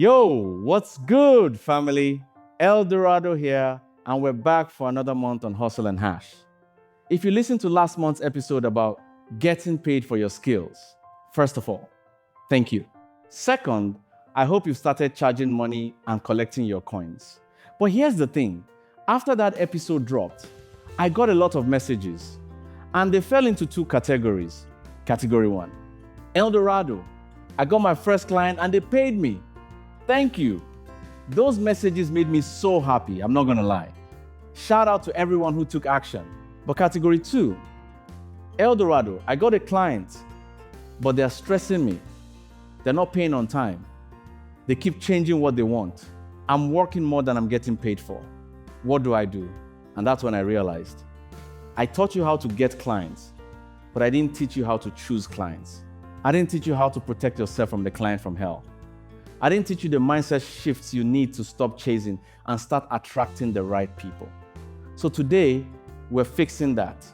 Yo, what's good, family? El Dorado here, and we're back for another month on Hustle and Hash. If you listened to last month's episode about getting paid for your skills, first of all, thank you. Second, I hope you've started charging money and collecting your coins. But here's the thing, after that episode dropped, I got a lot of messages, and they fell into two categories. Category 1, El Dorado, I got my first client and they paid me. Thank you. Those messages made me so happy, I'm not gonna lie. Shout out to everyone who took action. But category 2, El Dorado, I got a client, but they're stressing me. They're not paying on time. They keep changing what they want. I'm working more than I'm getting paid for. What do I do? And that's when I realized. I taught you how to get clients, but I didn't teach you how to choose clients. I didn't teach you how to protect yourself from the client from hell. I didn't teach you the mindset shifts you need to stop chasing and start attracting the right people. So today, we're fixing that.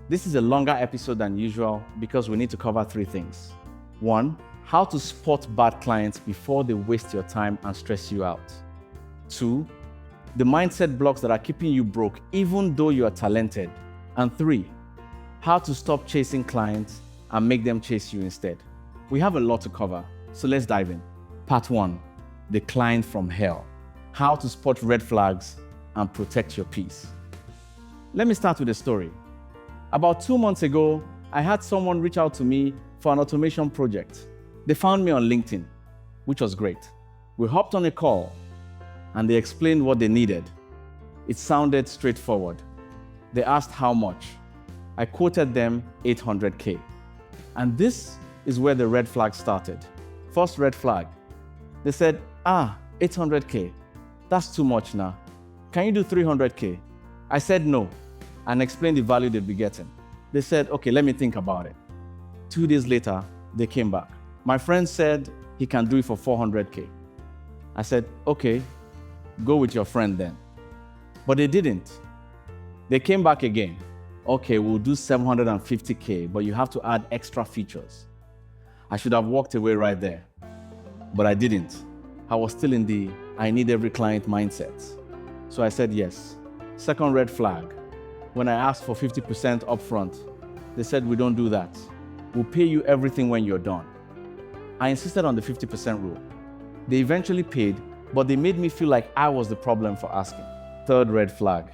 This is a longer episode than usual because we need to cover 3 things. 1, how to spot bad clients before they waste your time and stress you out. 2, the mindset blocks that are keeping you broke even though you are talented. And 3, how to stop chasing clients and make them chase you instead. We have a lot to cover, so let's dive in. Part 1, the client from hell. How to spot red flags and protect your peace. Let me start with a story. About 2 months ago, I had someone reach out to me for an automation project. They found me on LinkedIn, which was great. We hopped on a call and they explained what they needed. It sounded straightforward. They asked how much. I quoted them 800K. And this is where the red flag started. First red flag. They said, 800K, that's too much now. Can you do 300K? I said no, and explained the value they'd be getting. They said, okay, let me think about it. 2 days later, they came back. My friend said he can do it for 400K. I said, okay, go with your friend then. But they didn't. They came back again. Okay, we'll do 750K, but you have to add extra features. I should have walked away right there. But I didn't. I was still in the I need every client mindset. So I said yes. Second red flag. When I asked for 50% upfront, they said we don't do that. We'll pay you everything when you're done. I insisted on the 50% rule. They eventually paid, but they made me feel like I was the problem for asking. Third red flag.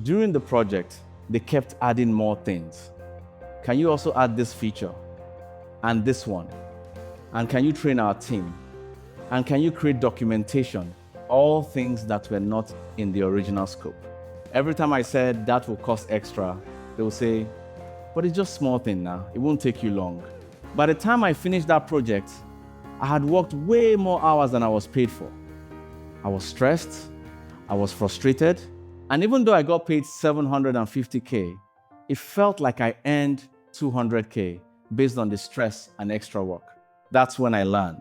During the project, they kept adding more things. Can you also add this feature? And this one? And can you train our team? And can you create documentation? All things that were not in the original scope. Every time I said that will cost extra, they will say, but it's just a small thing now. It won't take you long. By the time I finished that project, I had worked way more hours than I was paid for. I was stressed, I was frustrated, and even though I got paid 750K, it felt like I earned 200K based on the stress and extra work. That's when I learned,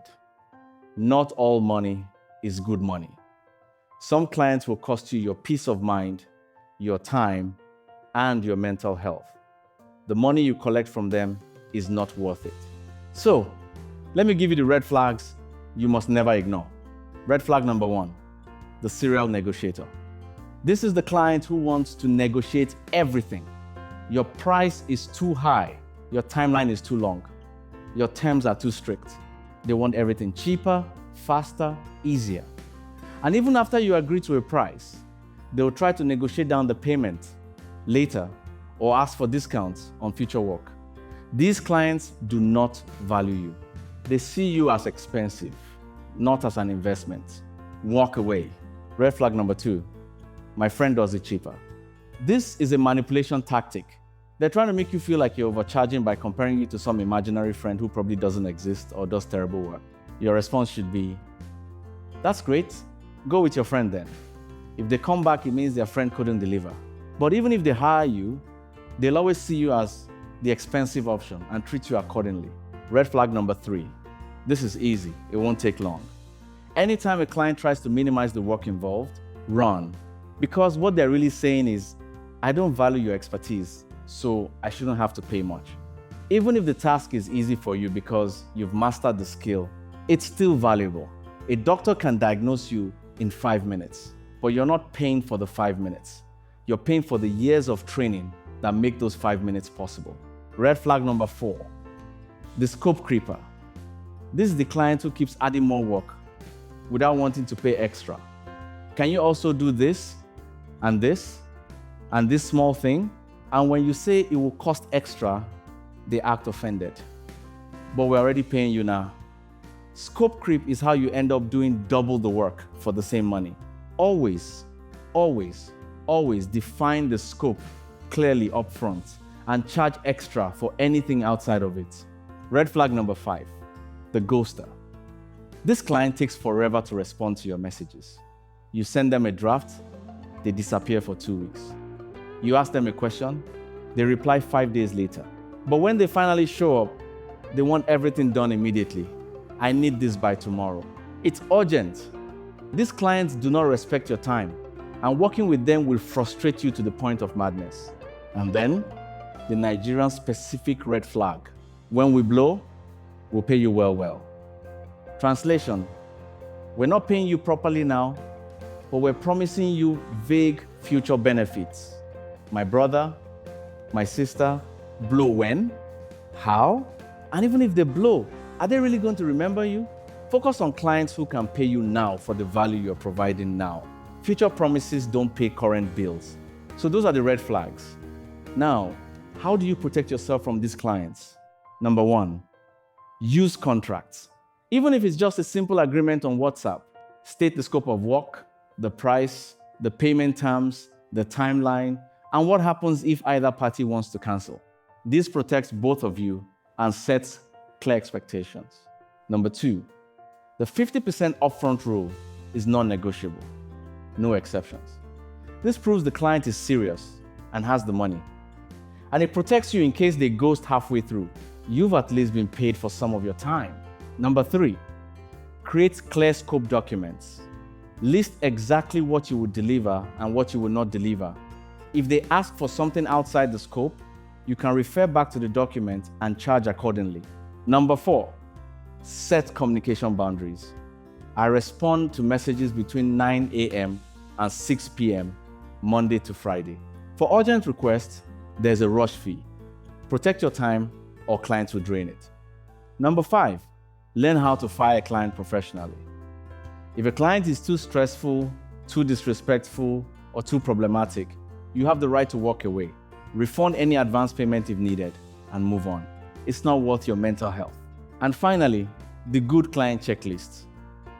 not all money is good money. Some clients will cost you your peace of mind, your time, and your mental health. The money you collect from them is not worth it. So, let me give you the red flags you must never ignore. Red flag number 1, the serial negotiator. This is the client who wants to negotiate everything. Your price is too high. Your timeline is too long. Your terms are too strict. They want everything cheaper, faster, easier. And even after you agree to a price, they will try to negotiate down the payment later or ask for discounts on future work. These clients do not value you. They see you as expensive, not as an investment. Walk away. Red flag number 2, my friend does it cheaper. This is a manipulation tactic. They're trying to make you feel like you're overcharging by comparing you to some imaginary friend who probably doesn't exist or does terrible work. Your response should be, that's great, go with your friend then. If they come back, it means their friend couldn't deliver. But even if they hire you, they'll always see you as the expensive option and treat you accordingly. Red flag number 3, this is easy, it won't take long. Anytime a client tries to minimize the work involved, run. Because what they're really saying is, I don't value your expertise, so I shouldn't have to pay much. Even if the task is easy for you because you've mastered the skill, it's still valuable. A doctor can diagnose you in 5 minutes, but you're not paying for the 5 minutes. You're paying for the years of training that make those 5 minutes possible. Red flag number 4, the scope creeper. This is the client who keeps adding more work without wanting to pay extra. Can you also do this and this and this small thing? And when you say it will cost extra, they act offended. But we're already paying you now. Scope creep is how you end up doing double the work for the same money. Always, always, always define the scope clearly upfront and charge extra for anything outside of it. Red flag number 5, the ghoster. This client takes forever to respond to your messages. You send them a draft, they disappear for 2 weeks. You ask them a question, they reply 5 days later. But when they finally show up, they want everything done immediately. I need this by tomorrow. It's urgent. These clients do not respect your time, and working with them will frustrate you to the point of madness. And then, the Nigerian specific red flag. When we blow, we'll pay you well. Translation: we're not paying you properly now, but we're promising you vague future benefits. My brother, my sister, blow when? How? And even if they blow, are they really going to remember you? Focus on clients who can pay you now for the value you're providing now. Future promises don't pay current bills. So those are the red flags. Now, how do you protect yourself from these clients? Number 1, use contracts. Even if it's just a simple agreement on WhatsApp, state the scope of work, the price, the payment terms, the timeline, and what happens if either party wants to cancel. This protects both of you and sets clear expectations. Number 2, the 50% upfront rule is non-negotiable. No exceptions. This proves the client is serious and has the money. And it protects you in case they ghost halfway through. You've at least been paid for some of your time. Number 3, create clear scope documents. List exactly what you would deliver and what you will not deliver. If they ask for something outside the scope, you can refer back to the document and charge accordingly. Number 4, set communication boundaries. I respond to messages between 9 a.m. and 6 p.m. Monday to Friday. For urgent requests, there's a rush fee. Protect your time or clients will drain it. Number 5, learn how to fire a client professionally. If a client is too stressful, too disrespectful, or too problematic, you have the right to walk away. Refund any advance payment if needed, and move on. It's not worth your mental health. And finally, the good client checklist.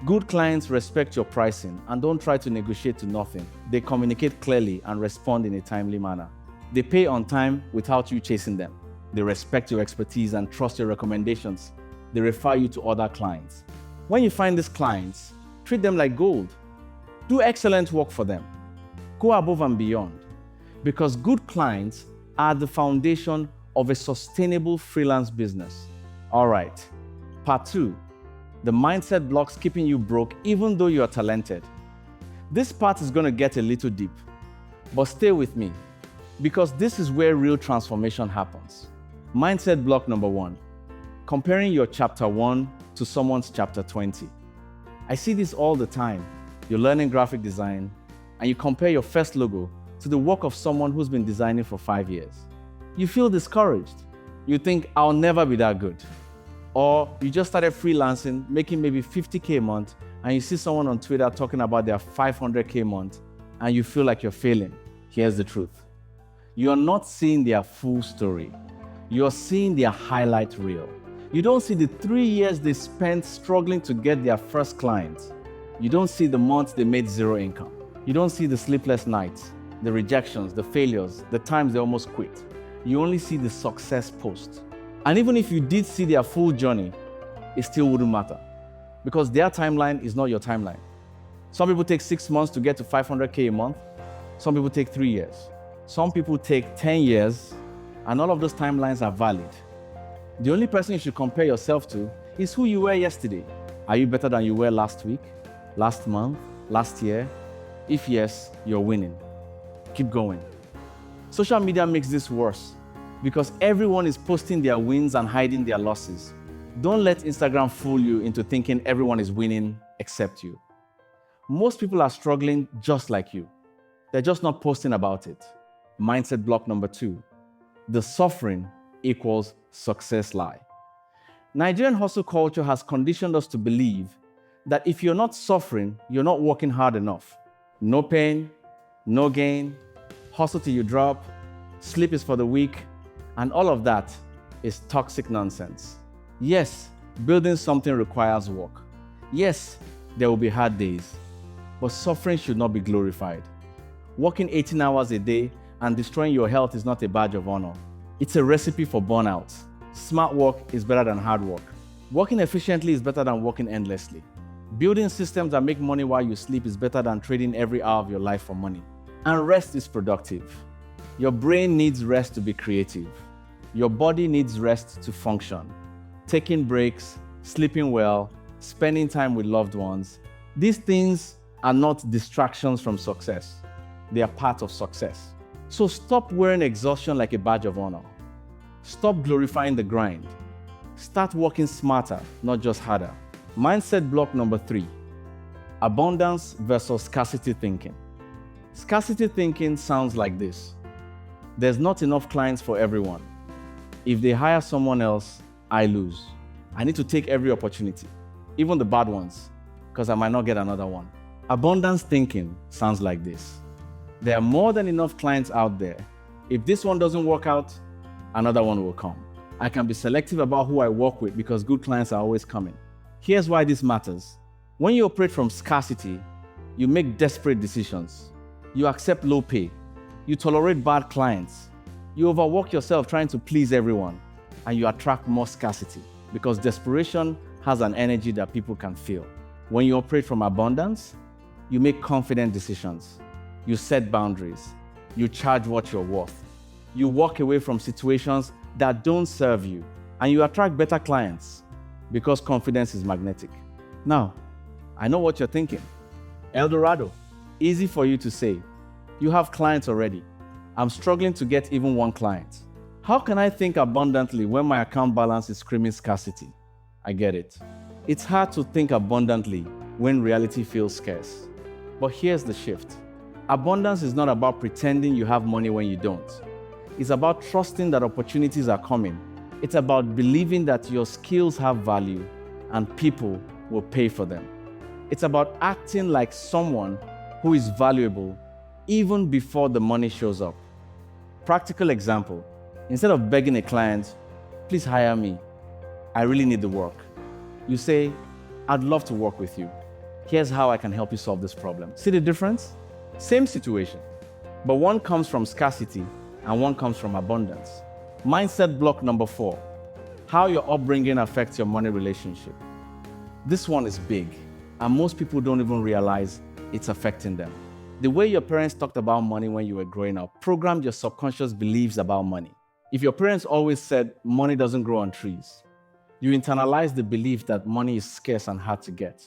Good clients respect your pricing and don't try to negotiate to nothing. They communicate clearly and respond in a timely manner. They pay on time without you chasing them. They respect your expertise and trust your recommendations. They refer you to other clients. When you find these clients, treat them like gold. Do excellent work for them. Go above and beyond. Because good clients are the foundation of a sustainable freelance business. All right, part 2, the mindset blocks keeping you broke even though you are talented. This part is going to get a little deep, but stay with me because this is where real transformation happens. Mindset block number 1, comparing your chapter 1 to someone's chapter 20. I see this all the time. You're learning graphic design and you compare your first logo to the work of someone who's been designing for 5 years. You feel discouraged. You think, I'll never be that good. Or you just started freelancing, making maybe 50K a month, and you see someone on Twitter talking about their 500K a month, and you feel like you're failing. Here's the truth. You're not seeing their full story. You're seeing their highlight reel. You don't see the 3 years they spent struggling to get their first clients. You don't see the months they made 0 income. You don't see the sleepless nights, the rejections, the failures, the times they almost quit. You only see the success post. And even if you did see their full journey, it still wouldn't matter because their timeline is not your timeline. Some people take 6 months to get to 500K a month. Some people take 3 years. Some people take 10 years, and all of those timelines are valid. The only person you should compare yourself to is who you were yesterday. Are you better than you were last week, last month, last year? If yes, you're winning. Keep going. Social media makes this worse because everyone is posting their wins and hiding their losses. Don't let Instagram fool you into thinking everyone is winning except you. Most people are struggling just like you. They're just not posting about it. Mindset block number 2. The suffering equals success lie. Nigerian hustle culture has conditioned us to believe that if you're not suffering, you're not working hard enough. No pain, no gain, hustle till you drop, sleep is for the weak, and all of that is toxic nonsense. Yes, building something requires work. Yes, there will be hard days, but suffering should not be glorified. Working 18 hours a day and destroying your health is not a badge of honor. It's a recipe for burnout. Smart work is better than hard work. Working efficiently is better than working endlessly. Building systems that make money while you sleep is better than trading every hour of your life for money. And rest is productive. Your brain needs rest to be creative. Your body needs rest to function. Taking breaks, sleeping well, spending time with loved ones, these things are not distractions from success. They are part of success. So stop wearing exhaustion like a badge of honor. Stop glorifying the grind. Start working smarter, not just harder. Mindset block number 3. Abundance versus scarcity thinking. Scarcity thinking sounds like this. There's not enough clients for everyone. If they hire someone else, I lose. I need to take every opportunity, even the bad ones, because I might not get another one. Abundance thinking sounds like this. There are more than enough clients out there. If this one doesn't work out, another one will come. I can be selective about who I work with because good clients are always coming. Here's why this matters. When you operate from scarcity, you make desperate decisions. You accept low pay. You tolerate bad clients. You overwork yourself trying to please everyone, and you attract more scarcity because desperation has an energy that people can feel. When you operate from abundance, you make confident decisions. You set boundaries. You charge what you're worth. You walk away from situations that don't serve you, and you attract better clients because confidence is magnetic. Now, I know what you're thinking. El Dorado, easy for you to say. You have clients already. I'm struggling to get even one client. How can I think abundantly when my account balance is screaming scarcity? I get it. It's hard to think abundantly when reality feels scarce. But here's the shift. Abundance is not about pretending you have money when you don't. It's about trusting that opportunities are coming. It's about believing that your skills have value and people will pay for them. It's about acting like someone who is valuable even before the money shows up. Practical example, instead of begging a client, please hire me, I really need the work. You say, I'd love to work with you. Here's how I can help you solve this problem. See the difference? Same situation, but one comes from scarcity and one comes from abundance. Mindset block number 4, how your upbringing affects your money relationship. This one is big, and most people don't even realize it's affecting them. The way your parents talked about money when you were growing up programmed your subconscious beliefs about money. If your parents always said money doesn't grow on trees, you internalize the belief that money is scarce and hard to get.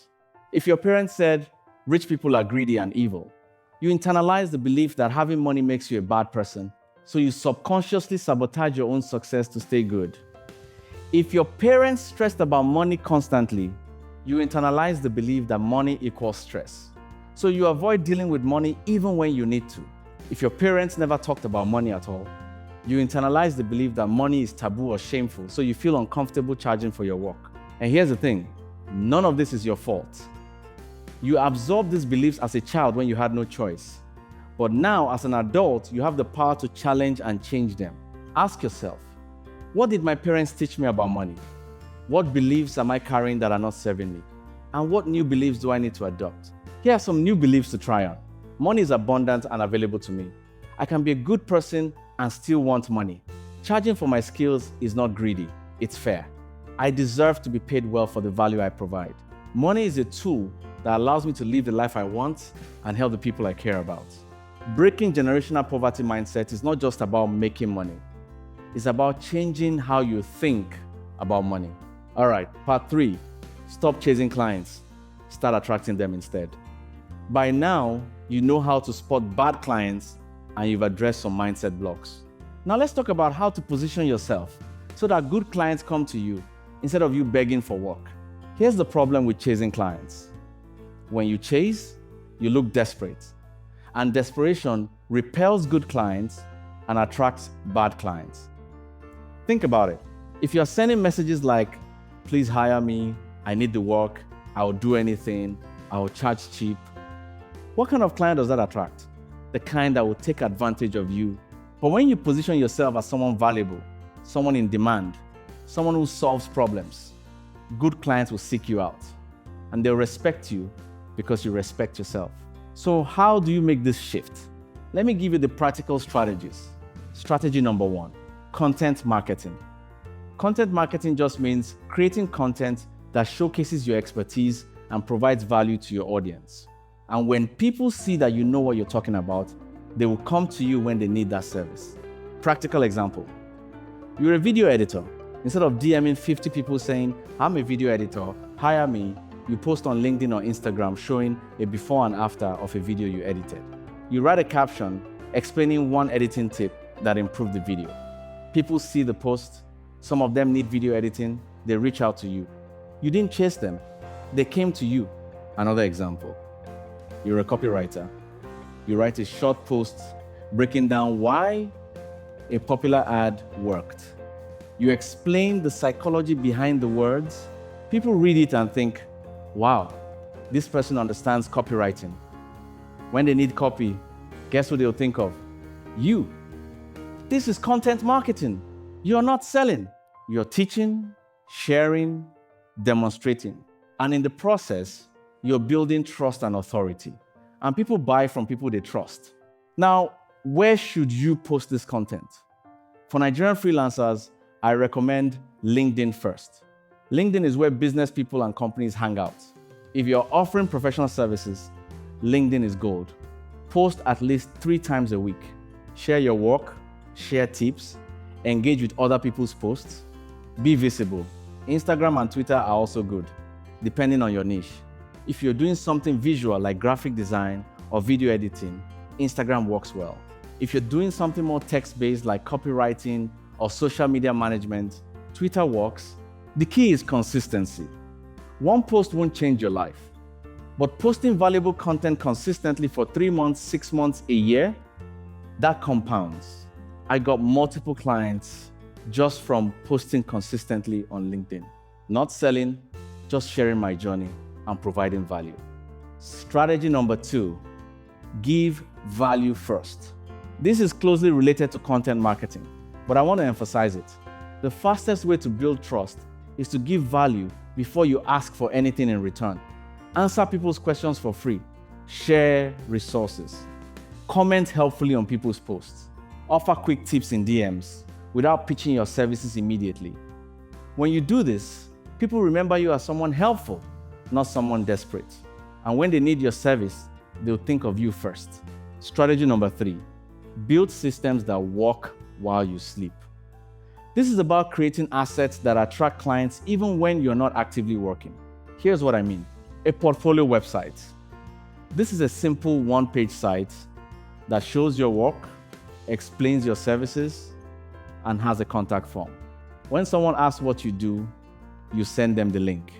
If your parents said rich people are greedy and evil, you internalize the belief that having money makes you a bad person, so you subconsciously sabotage your own success to stay good. If your parents stressed about money constantly, you internalize the belief that money equals stress, so you avoid dealing with money even when you need to. If your parents never talked about money at all, you internalize the belief that money is taboo or shameful, so you feel uncomfortable charging for your work. And here's the thing, none of this is your fault. You absorbed these beliefs as a child when you had no choice. But now, as an adult, you have the power to challenge and change them. Ask yourself, what did my parents teach me about money? What beliefs am I carrying that are not serving me? And what new beliefs do I need to adopt? Here are some new beliefs to try on. Money is abundant and available to me. I can be a good person and still want money. Charging for my skills is not greedy, it's fair. I deserve to be paid well for the value I provide. Money is a tool that allows me to live the life I want and help the people I care about. Breaking generational poverty mindset is not just about making money. It's about changing how you think about money. All right, part 3, stop chasing clients, start attracting them instead. By now, you know how to spot bad clients and you've addressed some mindset blocks. Now let's talk about how to position yourself so that good clients come to you instead of you begging for work. Here's the problem with chasing clients. When you chase, you look desperate. And desperation repels good clients and attracts bad clients. Think about it. If you're sending messages like, please hire me, I need the work, I'll do anything, I'll charge cheap, what kind of client does that attract? The kind that will take advantage of you. But when you position yourself as someone valuable, someone in demand, someone who solves problems, good clients will seek you out. And they'll respect you because you respect yourself. So how do you make this shift? Let me give you the practical strategies. Strategy number 1, content marketing. Content marketing just means creating content that showcases your expertise and provides value to your audience. And when people see that you know what you're talking about, they will come to you when they need that service. Practical example. You're a video editor. Instead of DMing 50 people saying, I'm a video editor, hire me, you post on LinkedIn or Instagram showing a before and after of a video you edited. You write a caption explaining one editing tip that improved the video. People see the post, some of them need video editing, they reach out to you. You didn't chase them, they came to you. Another example. You're a copywriter. You write a short post breaking down why a popular ad worked. You explain the psychology behind the words. People read it and think, wow, this person understands copywriting. When they need copy, guess who they'll think of? You. This is content marketing. You're not selling. You're teaching, sharing, demonstrating. And in the process, you're building trust and authority. And people buy from people they trust. Now, where should you post this content? For Nigerian freelancers, I recommend LinkedIn first. LinkedIn is where business people and companies hang out. If you're offering professional services, LinkedIn is gold. Post at least 3 times a week. Share your work, share tips, engage with other people's posts. Be visible. Instagram and Twitter are also good, depending on your niche. If you're doing something visual like graphic design or video editing, Instagram works well. If you're doing something more text-based like copywriting or social media management, Twitter works. The key is consistency. One post won't change your life, but posting valuable content consistently for 3 months, 6 months, a year, that compounds. I got multiple clients just from posting consistently on LinkedIn. Not selling, just sharing my journey and providing value. Strategy number 2, give value first. This is closely related to content marketing, but I want to emphasize it. The fastest way to build trust is to give value before you ask for anything in return. Answer people's questions for free. Share resources. Comment helpfully on people's posts. Offer quick tips in DMs without pitching your services immediately. When you do this, people remember you as someone helpful, not someone desperate. And when they need your service, they'll think of you first. Strategy number 3, build systems that work while you sleep. This is about creating assets that attract clients even when you're not actively working. Here's what I mean. A portfolio website. This is a simple one-page site that shows your work, explains your services, and has a contact form. When someone asks what you do, you send them the link.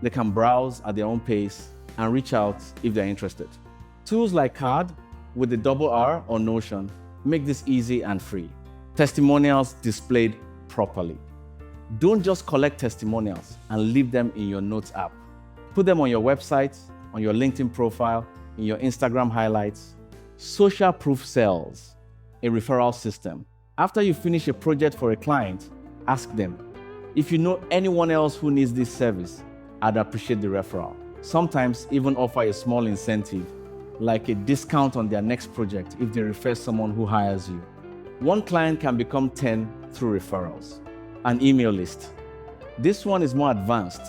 They can browse at their own pace and reach out if they're interested. Tools like Card with the double R or Notion make this easy and free. Testimonials displayed properly. Don't just collect testimonials and leave them in your Notes app. Put them on your website, on your LinkedIn profile, in your Instagram highlights. Social proof sells, a referral system. After you finish a project for a client, ask them, if you know anyone else who needs this service, I'd appreciate the referral. Sometimes even offer a small incentive, like a discount on their next project if they refer someone who hires you. One client can become 10 through referrals. An email list. This one is more advanced,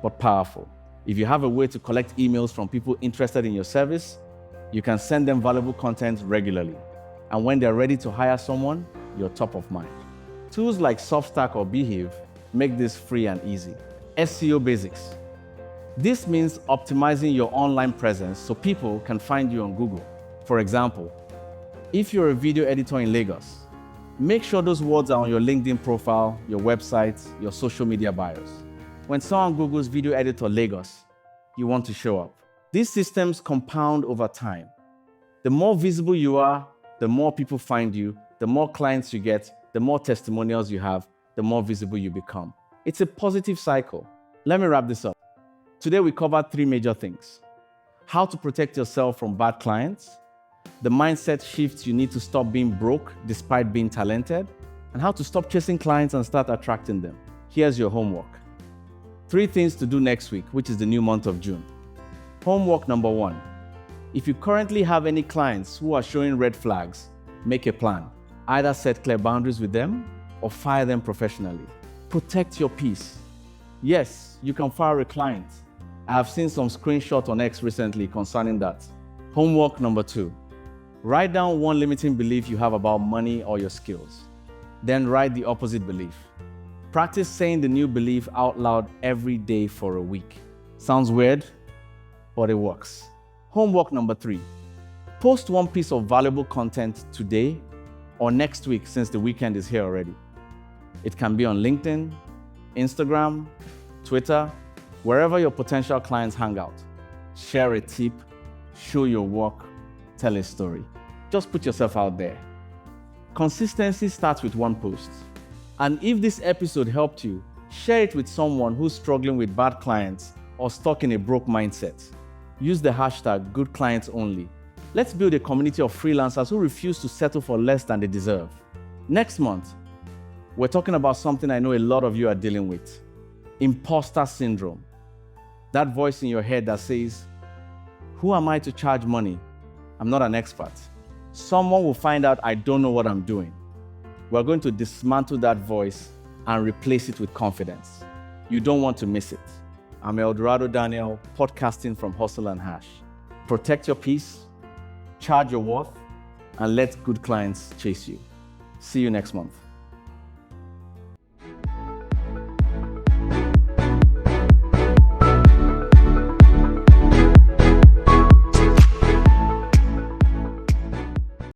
but powerful. If you have a way to collect emails from people interested in your service, you can send them valuable content regularly. And when they're ready to hire someone, you're top of mind. Tools like Substack or Behave make this free and easy. SEO basics. This means optimizing your online presence so people can find you on Google. For example, if you're a video editor in Lagos, make sure those words are on your LinkedIn profile, your website, your social media bios. When someone Googles video editor Lagos, you want to show up. These systems compound over time. The more visible you are, the more people find you, the more clients you get, the more testimonials you have, the more visible you become. It's a positive cycle. Let me wrap this up. Today we covered 3 major things: how to protect yourself from bad clients, the mindset shifts you need to stop being broke despite being talented, and how to stop chasing clients and start attracting them. Here's your homework. 3 things to do next week, which is the new month of June. Homework number 1. If you currently have any clients who are showing red flags, make a plan. Either set clear boundaries with them or fire them professionally. Protect your peace. Yes, you can fire a client. I have seen some screenshots on X recently concerning that. Homework number 2. Write down one limiting belief you have about money or your skills. Then write the opposite belief. Practice saying the new belief out loud every day for a week. Sounds weird, but it works. Homework number 3. Post one piece of valuable content today or next week, since the weekend is here already. It can be on LinkedIn, Instagram, Twitter, wherever your potential clients hang out. Share a tip, show your work, tell a story. Just put yourself out there. Consistency starts with one post. And if this episode helped you, share it with someone who's struggling with bad clients or stuck in a broke mindset. Use the hashtag #GoodClientsOnly. Let's build a community of freelancers who refuse to settle for less than they deserve. Next month, we're talking about something I know a lot of you are dealing with: imposter syndrome. That voice in your head that says, "Who am I to charge money? I'm not an expert. Someone will find out I don't know what I'm doing." We're going to dismantle that voice and replace it with confidence. You don't want to miss it. I'm Eldorado Daniel, podcasting from Hustle and Hash. Protect your peace, charge your worth, and let good clients chase you. See you next month.